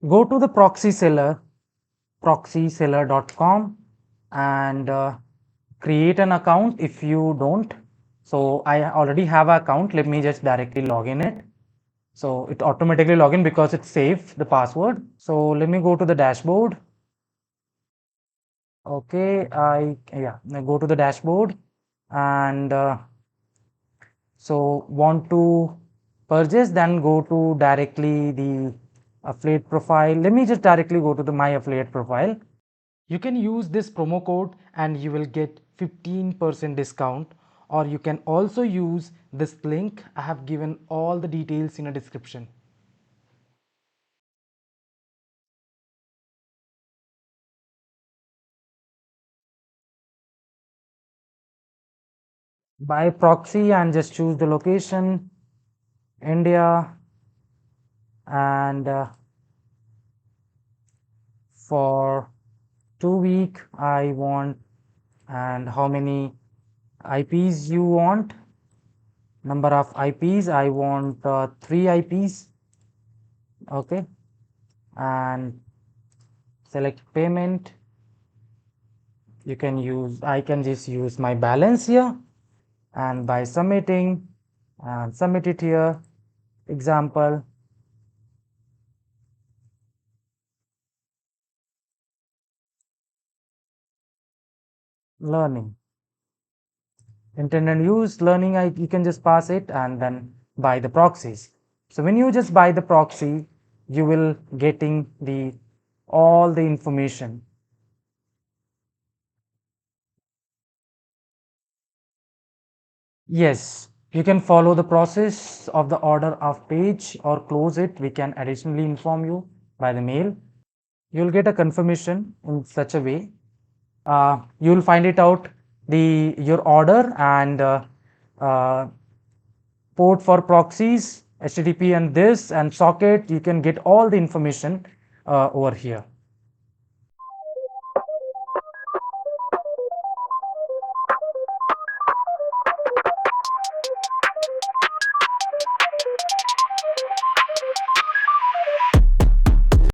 Go to the proxy seller, proxyseller.com, and create an account if you don't. So I already have an account. Let me just directly log in it. So it automatically log in because it's saved the password. So let me go to the dashboard. Okay, I go to the dashboard, and so want to purchase, then go to directly the affiliate profile. Let me just directly go to the my affiliate profile. You can use this promo code and you will get 15% discount, or you can also use this link. I have given all the details in a description. By proxy, and just choose the location, India, and for 2 week I want, and how many IPs you want, number of IPs I want 3 IPs. Okay, and select payment. You can use, I can just use my balance here, and by submitting, and submit it here. Example, learning, intended use learning. You can just pass it and then buy the proxies. So when you just buy the proxy, you will getting the all the information. Yes, you can follow the process of the order of page or close it. We can additionally inform you by the mail. You'll get a confirmation in such a way. You'll find it out the your order, and uh, port for proxies, HTTP, and this and socket. You can get all the information over here.